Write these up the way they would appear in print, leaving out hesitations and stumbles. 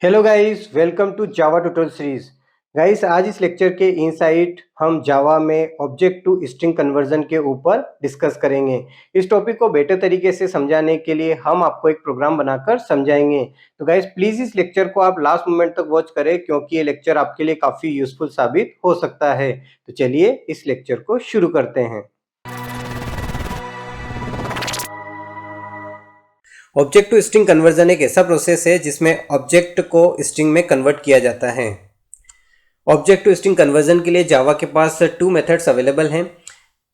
Hello guys, welcome to Java tutorial series. Guys, आज इस lecture के इनसाइट हम जावा में ऑब्जेक्ट टू स्ट्रिंग कन्वर्जन के ऊपर डिस्कस करेंगे। इस टॉपिक को बेटर तरीके से समझाने के लिए हम आपको एक प्रोग्राम बनाकर समझाएंगे। तो गाइस, प्लीज इस लेक्चर को आप लास्ट मोमेंट तक वॉच करें क्योंकि ये लेक्चर आपके लिए काफी यूजफुल साबित हो सकता है। तो चलिए इस लेक्चर को शुरू करते हैं। ऑब्जेक्ट टू स्ट्रिंग कन्वर्जन एक ऐसा प्रोसेस है जिसमें ऑब्जेक्ट को स्ट्रिंग में कन्वर्ट किया जाता है। ऑब्जेक्ट टू स्ट्रिंग कन्वर्जन के लिए जावा के पास 2 मेथड्स अवेलेबल हैं।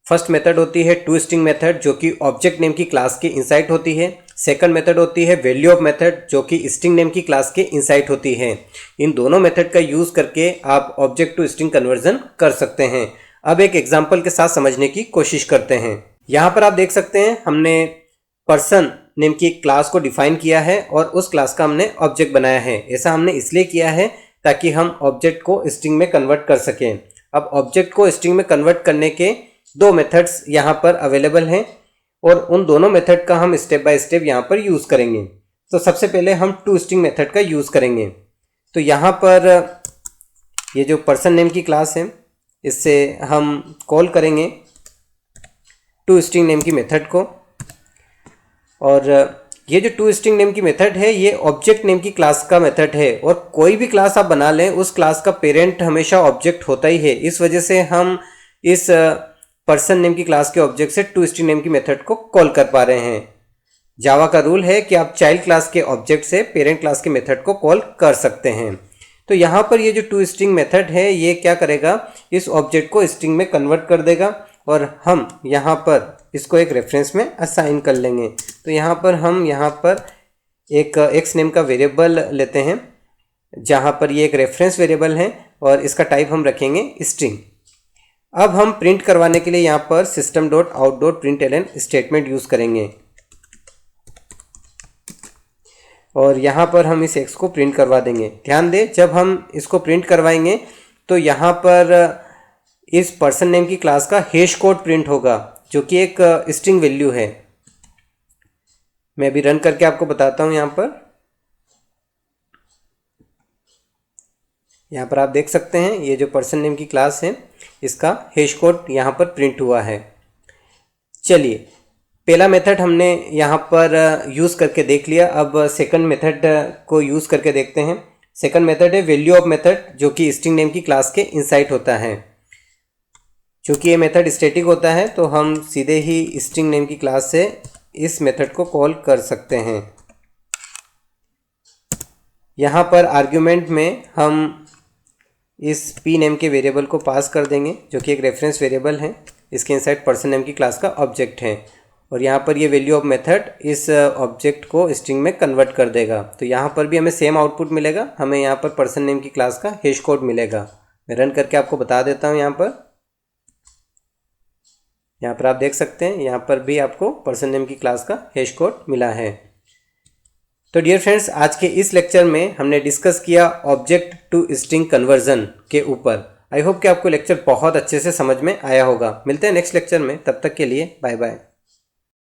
फर्स्ट मेथड होती है टू स्ट्रिंग मेथड, जो कि ऑब्जेक्ट नेम की क्लास के इनसाइड होती है। सेकंड मेथड होती है वैल्यू ऑफ मेथड, जो कि स्ट्रिंग नेम की क्लास के इनसाइड होती है। इन दोनों मेथड का यूज करके आप ऑब्जेक्ट टू स्ट्रिंग कन्वर्जन कर सकते हैं। अब एक एग्जाम्पल के साथ समझने की कोशिश करते हैं। यहाँ पर आप देख सकते हैं हमने पर्सन नेम की क्लास को डिफाइन किया है और उस क्लास का हमने ऑब्जेक्ट बनाया है। ऐसा हमने इसलिए किया है ताकि हम ऑब्जेक्ट को स्ट्रिंग में कन्वर्ट कर सकें। अब ऑब्जेक्ट को स्ट्रिंग में कन्वर्ट करने के 2 मेथड्स यहाँ पर अवेलेबल हैं और उन दोनों मेथड का हम स्टेप बाय स्टेप यहाँ पर यूज़ करेंगे। तो सबसे पहले हम टू स्ट्रिंग मेथड का यूज़ करेंगे। तो यहाँ पर ये जो पर्सन नेम की क्लास है, इससे हम कॉल करेंगे टू स्ट्रिंग नेम की मेथड को। और ये जो टू स्ट्रिंग नेम की मेथड है ये ऑब्जेक्ट नेम की क्लास का मेथड है और कोई भी क्लास आप बना लें उस क्लास का पेरेंट हमेशा ऑब्जेक्ट होता ही है। इस वजह से हम इस पर्सन नेम की क्लास के ऑब्जेक्ट से टू स्ट्रिंग नेम की मेथड को कॉल कर पा रहे हैं। जावा का रूल है कि आप चाइल्ड क्लास के ऑब्जेक्ट से पेरेंट क्लास के मेथड को कॉल कर सकते हैं। तो यहाँ पर ये जो टू स्ट्रिंग मेथड है ये क्या करेगा, इस ऑब्जेक्ट को स्ट्रिंग में कन्वर्ट कर देगा और हम यहाँ पर इसको एक रेफरेंस में असाइन कर लेंगे। तो यहाँ पर एक एक्स नेम का वेरिएबल लेते हैं जहाँ पर ये एक रेफरेंस वेरिएबल है और इसका टाइप हम रखेंगे स्ट्रिंग। अब हम प्रिंट करवाने के लिए यहाँ पर system.out.println स्टेटमेंट यूज़ करेंगे और यहाँ पर हम इस एक्स को प्रिंट करवा देंगे। ध्यान दें, जब हम इसको प्रिंट करवाएंगे तो यहाँ पर इस पर्सन नेम की क्लास का हैश कोड प्रिंट होगा, जो कि एक स्ट्रिंग वैल्यू है। मैं अभी रन करके आपको बताता हूँ। यहाँ पर आप देख सकते हैं ये जो पर्सन नेम की क्लास है इसका हैश कोड यहाँ पर प्रिंट हुआ है। चलिए, पहला मेथड हमने यहाँ पर यूज़ करके देख लिया। अब सेकंड मेथड को यूज़ करके देखते हैं। सेकंड मेथड है वैल्यू ऑफ मेथड, जो कि स्ट्रिंग नेम की क्लास के इनसाइड होता है। चूँकि ये मेथड स्टैटिक होता है तो हम सीधे ही स्ट्रिंग नेम की क्लास से इस मेथड को कॉल कर सकते हैं। यहाँ पर आर्ग्यूमेंट में हम इस p नेम के वेरिएबल को पास कर देंगे, जो कि एक रेफरेंस वेरिएबल है। इसके इनसाइड पर्सन नेम की क्लास का ऑब्जेक्ट है और यहाँ पर ये वैल्यू ऑफ मेथड इस ऑब्जेक्ट को स्ट्रिंग में कन्वर्ट कर देगा। तो यहाँ पर भी हमें सेम आउटपुट मिलेगा, हमें यहाँ पर पर्सन नेम की क्लास का हैश कोड मिलेगा। मैं रन करके आपको बता देता हूँ। यहाँ पर आप देख सकते हैं यहाँ पर भी आपको पर्सन नेम की क्लास का हैश कोड मिला है। तो डियर फ्रेंड्स, आज के इस लेक्चर में हमने डिस्कस किया ऑब्जेक्ट टू स्ट्रिंग कन्वर्जन के ऊपर। आई होप कि आपको लेक्चर बहुत अच्छे से समझ में आया होगा। मिलते हैं नेक्स्ट लेक्चर में, तब तक के लिए बाय बाय।